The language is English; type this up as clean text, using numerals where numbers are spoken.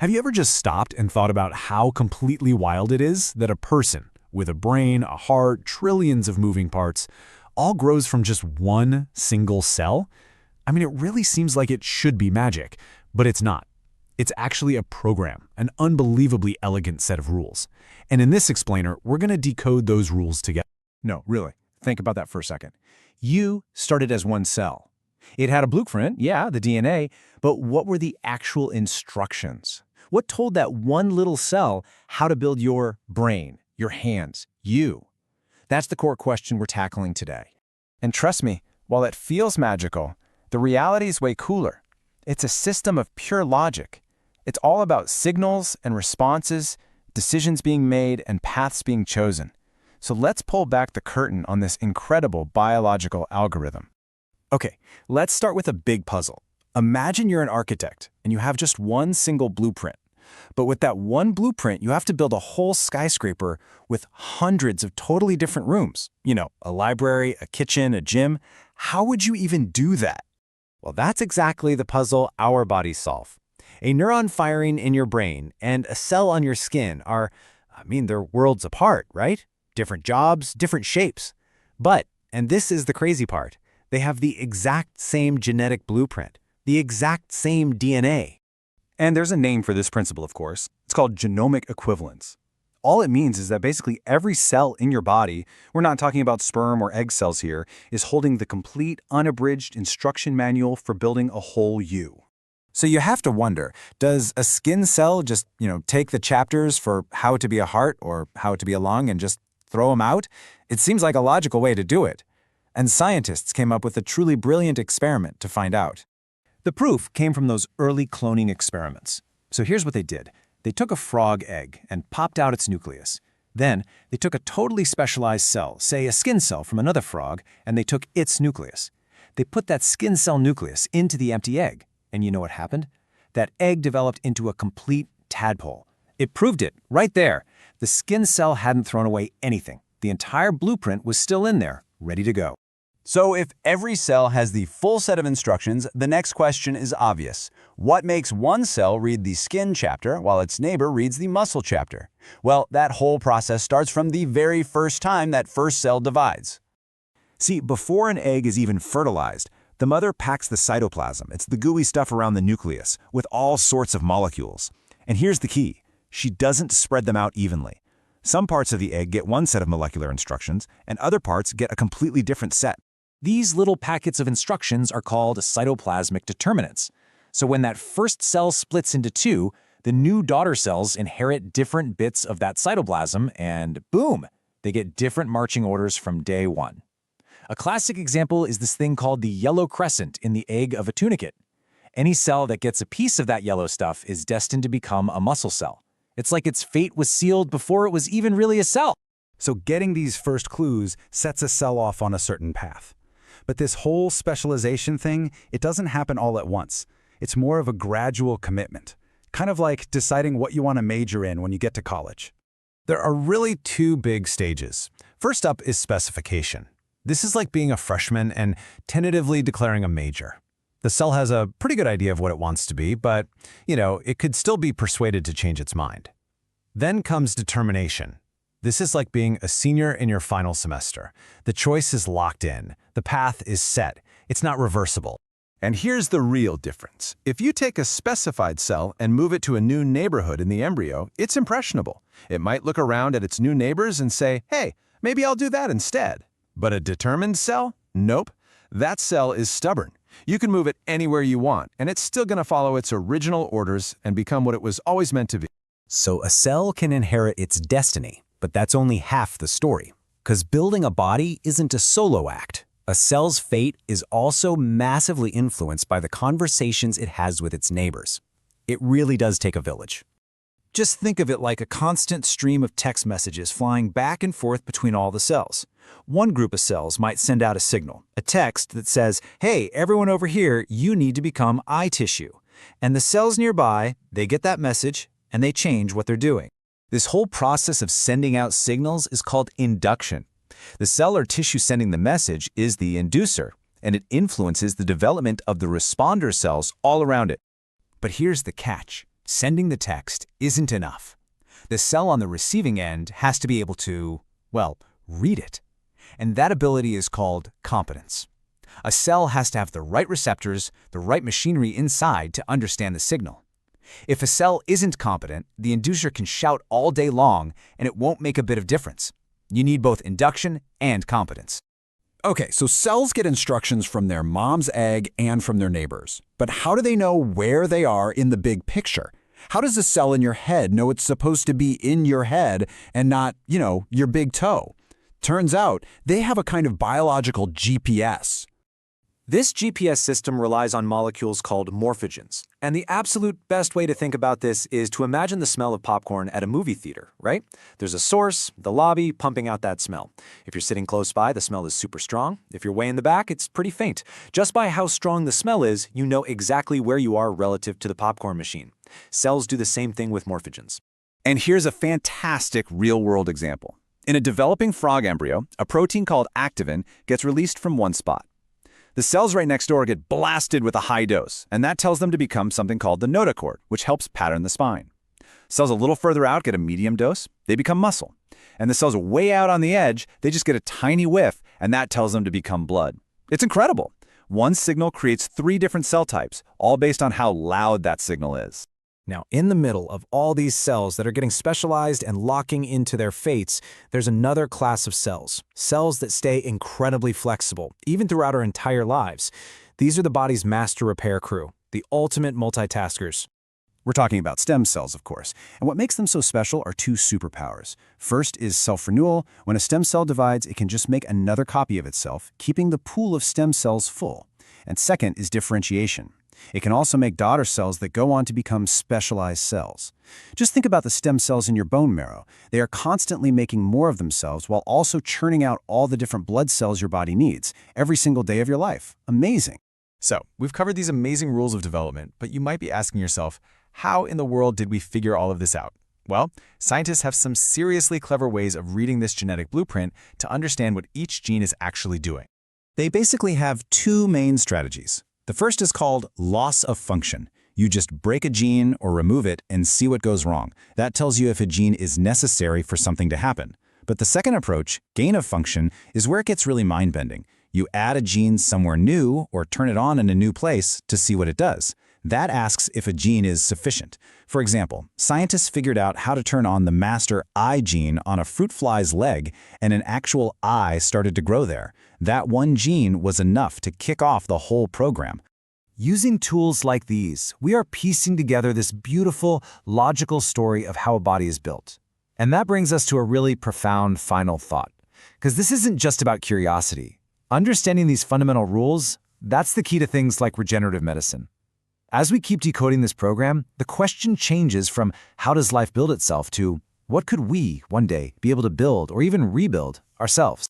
Have you ever just stopped and thought about how completely wild it is that a person with a brain, a heart, trillions of moving parts, all grows from just one single cell? I mean, it really seems like it should be magic, but it's not. It's actually a program, an unbelievably elegant set of rules. And in this explainer, we're going to decode those rules together. No, really. Think about that for a second. You started as one cell. It had a blueprint, yeah, the DNA, but what were the actual instructions? What told that one little cell how to build your brain, your hands, you? That's the core question we're tackling today. And trust me, while it feels magical, the reality is way cooler. It's a system of pure logic. It's all about signals and responses, decisions being made, and paths being chosen. So let's pull back the curtain on this incredible biological algorithm. Okay, let's start with a big puzzle. Imagine you're an architect and you have just one single blueprint. But with that one blueprint, you have to build a whole skyscraper with hundreds of totally different rooms. You know, a library, a kitchen, a gym. How would you even do that? Well, that's exactly the puzzle our bodies solve. A neuron firing in your brain and a cell on your skin are, they're worlds apart, right? Different jobs, different shapes. But, and this is the crazy part, they have the exact same genetic blueprint, the exact same DNA. And there's a name for this principle, of course. It's called genomic equivalence. All it means is that basically every cell in your body, we're not talking about sperm or egg cells here, is holding the complete, unabridged instruction manual for building a whole you. So you have to wonder, does a skin cell just, take the chapters for how to be a heart or how to be a lung and just throw them out? It seems like a logical way to do it. And scientists came up with a truly brilliant experiment to find out. The proof came from those early cloning experiments. So here's what they did. They took a frog egg and popped out its nucleus. Then they took a totally specialized cell, say a skin cell from another frog, and they took its nucleus. They put that skin cell nucleus into the empty egg. And you know what happened? That egg developed into a complete tadpole. It proved it, right there. The skin cell hadn't thrown away anything. The entire blueprint was still in there, ready to go. So if every cell has the full set of instructions, the next question is obvious. What makes one cell read the skin chapter while its neighbor reads the muscle chapter? Well, that whole process starts from the very first time that first cell divides. See, before an egg is even fertilized, the mother packs the cytoplasm. It's the gooey stuff around the nucleus with all sorts of molecules. And here's the key. She doesn't spread them out evenly. Some parts of the egg get one set of molecular instructions, and other parts get a completely different set. These little packets of instructions are called cytoplasmic determinants. So when that first cell splits into two, the new daughter cells inherit different bits of that cytoplasm, and boom, they get different marching orders from day one. A classic example is this thing called the yellow crescent in the egg of a tunicate. Any cell that gets a piece of that yellow stuff is destined to become a muscle cell. It's like its fate was sealed before it was even really a cell. So getting these first clues sets a cell off on a certain path. But this whole specialization thing, it doesn't happen all at once. It's more of a gradual commitment, kind of like deciding what you want to major in when you get to college. There are really two big stages. First up is specification. This is like being a freshman and tentatively declaring a major. The cell has a pretty good idea of what it wants to be, but, it could still be persuaded to change its mind. Then comes determination. This is like being a senior in your final semester. The choice is locked in. The path is set. It's not reversible. And here's the real difference. If you take a specified cell and move it to a new neighborhood in the embryo, it's impressionable. It might look around at its new neighbors and say, hey, maybe I'll do that instead. But a determined cell? Nope. That cell is stubborn. You can move it anywhere you want, and it's still going to follow its original orders and become what it was always meant to be. So a cell can inherit its destiny, but that's only half the story. Because building a body isn't a solo act. A cell's fate is also massively influenced by the conversations it has with its neighbors. It really does take a village. Just think of it like a constant stream of text messages flying back and forth between all the cells. One group of cells might send out a signal, a text that says, hey, everyone over here, you need to become eye tissue. And the cells nearby, they get that message and they change what they're doing. This whole process of sending out signals is called induction. The cell or tissue sending the message is the inducer, and it influences the development of the responder cells all around it. But here's the catch. sending the text isn't enough. The cell on the receiving end has to be able to, well, read it. And that ability is called competence. A cell has to have the right receptors, the right machinery inside to understand the signal. If a cell isn't competent, the inducer can shout all day long and it won't make a bit of difference. You need both induction and competence. Okay, so cells get instructions from their mom's egg and from their neighbors. But how do they know where they are in the big picture? How does a cell in your head know it's supposed to be in your head and not, your big toe? Turns out they have a kind of biological GPS. This GPS system relies on molecules called morphogens. And the absolute best way to think about this is to imagine the smell of popcorn at a movie theater, right? There's a source, the lobby, pumping out that smell. If you're sitting close by, the smell is super strong. If you're way in the back, it's pretty faint. Just by how strong the smell is, you know exactly where you are relative to the popcorn machine. Cells do the same thing with morphogens. And here's a fantastic real-world example. In a developing frog embryo, a protein called activin gets released from one spot. The cells right next door get blasted with a high dose, and that tells them to become something called the notochord, which helps pattern the spine. Cells a little further out get a medium dose, they become muscle. And the cells way out on the edge, they just get a tiny whiff, and that tells them to become blood. It's incredible. One signal creates 3 different cell types, all based on how loud that signal is. Now, in the middle of all these cells that are getting specialized and locking into their fates, there's another class of cells. Cells that stay incredibly flexible, even throughout our entire lives. These are the body's master repair crew, the ultimate multitaskers. We're talking about stem cells, of course. And what makes them so special are 2 superpowers. First is self-renewal. When a stem cell divides, it can just make another copy of itself, keeping the pool of stem cells full. And second is differentiation. It can also make daughter cells that go on to become specialized cells. Just think about the stem cells in your bone marrow. They are constantly making more of themselves while also churning out all the different blood cells your body needs every single day of your life. Amazing. So, we've covered these amazing rules of development, but you might be asking yourself, how in the world did we figure all of this out? Well, scientists have some seriously clever ways of reading this genetic blueprint to understand what each gene is actually doing. They basically have 2 main strategies. The first is called loss of function. You just break a gene or remove it and see what goes wrong. That tells you if a gene is necessary for something to happen. But the second approach, gain of function, is where it gets really mind-bending. You add a gene somewhere new or turn it on in a new place to see what it does. That asks if a gene is sufficient. For example, scientists figured out how to turn on the master eye gene on a fruit fly's leg, and an actual eye started to grow there. That one gene was enough to kick off the whole program. Using tools like these, we are piecing together this beautiful, logical story of how a body is built. And that brings us to a really profound final thought. Because this isn't just about curiosity. Understanding these fundamental rules, that's the key to things like regenerative medicine. As we keep decoding this program, the question changes from how does life build itself to what could we, one day, be able to build or even rebuild ourselves?